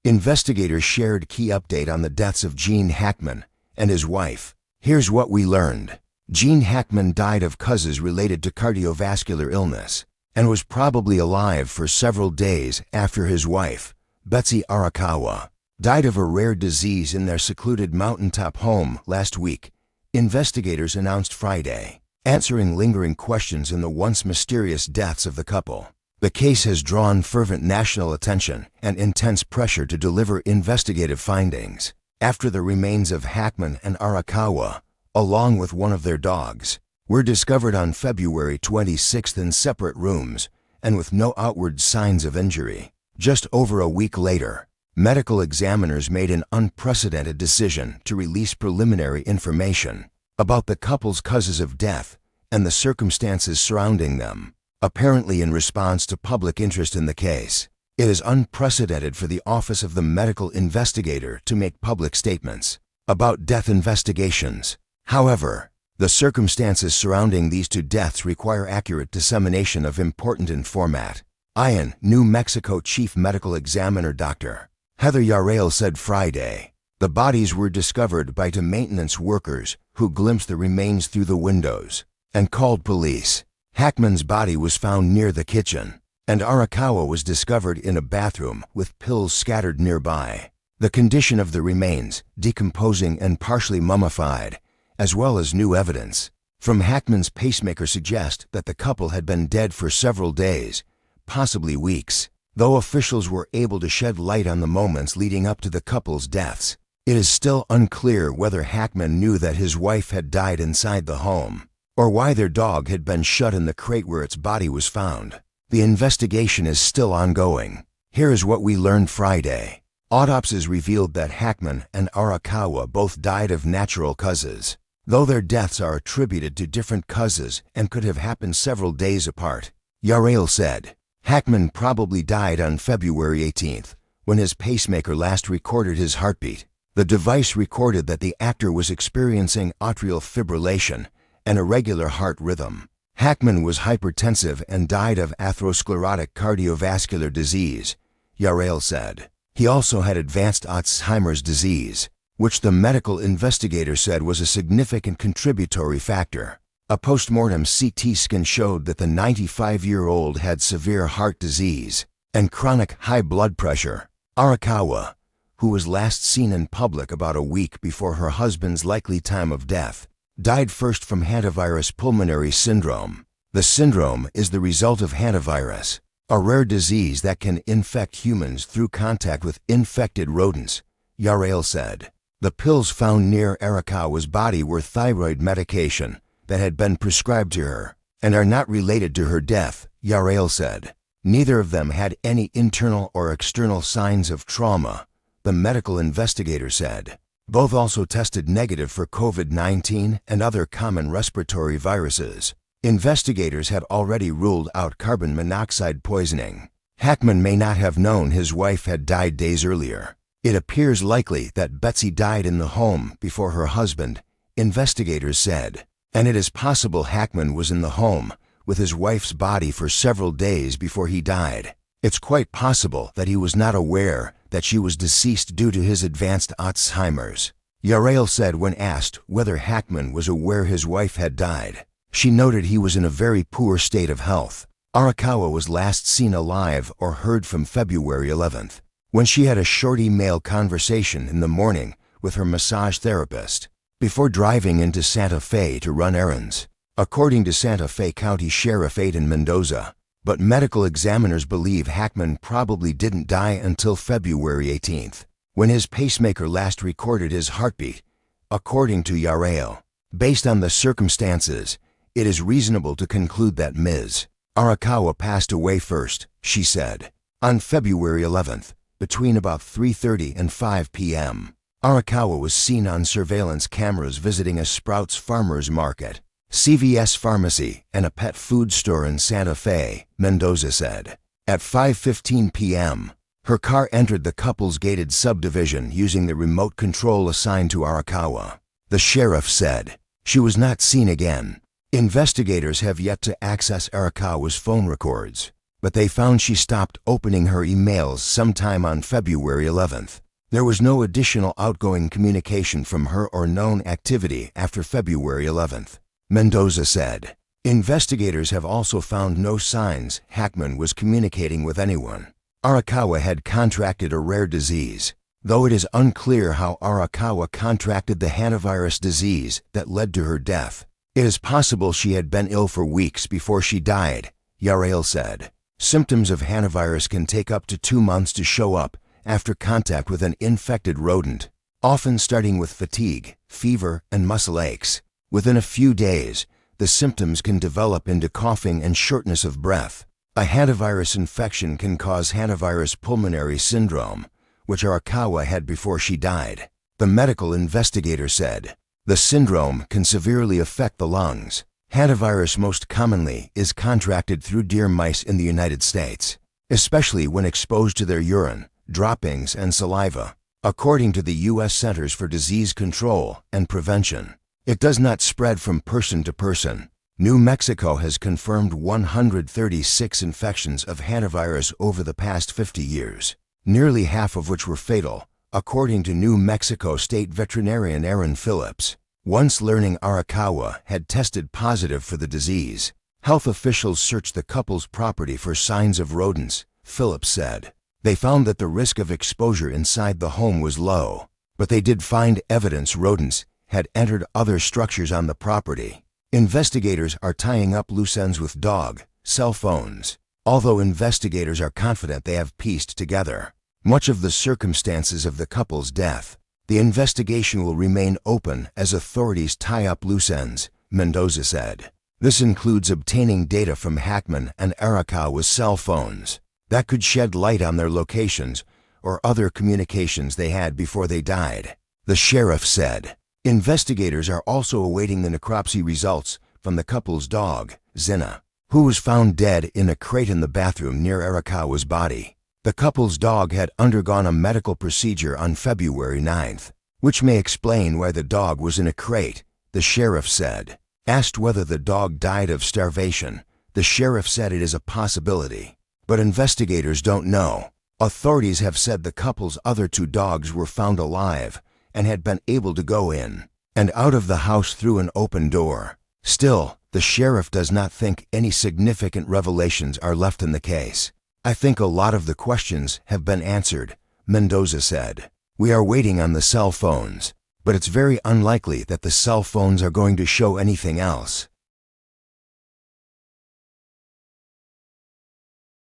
Investigators shared key update on the deaths of Gene Hackman and his wife. Here's what we learned. Gene Hackman died of causes related to cardiovascular illness and was probably alive for several days after his wife, Betsy Arakawa, died of a rare disease in their secluded mountaintop home last week, investigators announced Friday, answering lingering questions in the once mysterious deaths of the couple. The case has drawn fervent national attention and intense pressure to deliver investigative findings after the remains of Hackman and Arakawa, along with one of their dogs, were discovered on February 26 in separate rooms and with no outward signs of injury. Just over a week later, medical examiners made an unprecedented decision to release preliminary information about the couple's causes of death and the circumstances surrounding them, apparently in response to public interest in the case. It is unprecedented for the Office of the Medical Investigator to make public statements about death investigations. However, the circumstances surrounding these two deaths require accurate dissemination of important information. New Mexico Chief Medical Examiner Dr. Heather Yarrail said Friday, the bodies were discovered by two maintenance workers who glimpsed the remains through the windows and called police. Hackman's body was found near the kitchen, and Arakawa was discovered in a bathroom with pills scattered nearby. The condition of the remains, decomposing and partially mummified, as well as new evidence from Hackman's pacemaker suggest that the couple had been dead for several days, possibly weeks. Though officials were able to shed light on the moments leading up to the couple's deaths, it is still unclear whether Hackman knew that his wife had died inside the home, or why their dog had been shut in the crate where its body was found. The investigation is still ongoing. Here is what we learned Friday. Autopsies revealed that Hackman and Arakawa both died of natural causes, though their deaths are attributed to different causes and could have happened several days apart. Yarrail said, Hackman probably died on February 18th, when his pacemaker last recorded his heartbeat. The device recorded that the actor was experiencing atrial fibrillation, an irregular heart rhythm. Hackman was hypertensive and died of atherosclerotic cardiovascular disease, Yarrail said. He also had advanced Alzheimer's disease, which the medical investigator said was a significant contributory factor. A postmortem CT scan showed that the 95-year-old had severe heart disease and chronic high blood pressure. Arakawa, who was last seen in public about a week before her husband's likely time of death, died first from hantavirus pulmonary syndrome. The syndrome is the result of hantavirus, a rare disease that can infect humans through contact with infected rodents, Yarrail said. The pills found near Arakawa's body were thyroid medication that had been prescribed to her and are not related to her death, Yarrail said. Neither of them had any internal or external signs of trauma, the medical investigator said. Both also tested negative for COVID-19 and other common respiratory viruses. Investigators had already ruled out carbon monoxide poisoning. Hackman may not have known his wife had died days earlier. It appears likely that Betsy died in the home before her husband, investigators said, and it is possible Hackman was in the home with his wife's body for several days before he died. It's quite possible that he was not aware that she was deceased due to his advanced Alzheimer's, Yarrail said when asked whether Hackman was aware his wife had died. She noted he was in a very poor state of health. Arakawa was last seen alive or heard from February 11th, when she had a short email conversation in the morning with her massage therapist, before driving into Santa Fe to run errands, according to Santa Fe County Sheriff Aiden Mendoza. But medical examiners believe Hackman probably didn't die until February 18th, when his pacemaker last recorded his heartbeat, according to Yarrail. Based on the circumstances, it is reasonable to conclude that Ms. Arakawa passed away first, she said, on February 11th, between about 3:30 and 5 p.m. Arakawa was seen on surveillance cameras visiting a Sprouts Farmers Market, CVS Pharmacy, and a pet food store in Santa Fe, Mendoza said. At 5:15 p.m., her car entered the couple's gated subdivision using the remote control assigned to Arakawa. The sheriff said. She was not seen again. Investigators have yet to access Arakawa's phone records, but they found she stopped opening her emails sometime on February 11th. There was no additional outgoing communication from her or known activity after February 11th, Mendoza said. Investigators have also found no signs Hackman was communicating with anyone. Arakawa had contracted a rare disease, though it is unclear how Arakawa contracted the hantavirus disease that led to her death. It is possible she had been ill for weeks before she died, Yarale said. Symptoms of hantavirus can take up to 2 months to show up after contact with an infected rodent, often starting with fatigue, fever, and muscle aches. Within a few days, the symptoms can develop into coughing and shortness of breath. A hantavirus infection can cause hantavirus pulmonary syndrome, which Arakawa had before she died, the medical investigator said. The syndrome can severely affect the lungs. Hantavirus most commonly is contracted through deer mice in the United States, especially when exposed to their urine, droppings, and saliva. According to the U.S. Centers for Disease Control and Prevention, it does not spread from person to person. New Mexico has confirmed 136 infections of hantavirus over the past 50 years, nearly half of which were fatal, according to New Mexico State veterinarian Aaron Phillips. Once learning Arakawa had tested positive for the disease, health officials searched the couple's property for signs of rodents, Phillips said. They found that the risk of exposure inside the home was low, but they did find evidence rodents had entered other structures on the property. Investigators are tying up loose ends with dog, cell phones, although investigators are confident they have pieced together much of the circumstances of the couple's death. The investigation will remain open as authorities tie up loose ends, Mendoza said. This includes obtaining data from Hackman and Arakawa's cell phones that could shed light on their locations or other communications they had before they died, the sheriff said. Investigators are also awaiting the necropsy results from the couple's dog, Zina, who was found dead in a crate in the bathroom near Arakawa's body. The couple's dog had undergone a medical procedure on February 9th, which may explain why the dog was in a crate, the sheriff said. Asked whether the dog died of starvation, the sheriff said it is a possibility, but investigators don't know. Authorities have said the couple's other 2 dogs were found alive and had been able to go in and out of the house through an open door. Still, the sheriff does not think any significant revelations are left in the case. I think a lot of the questions have been answered, Mendoza said. We are waiting on the cell phones, but it's very unlikely that the cell phones are going to show anything else.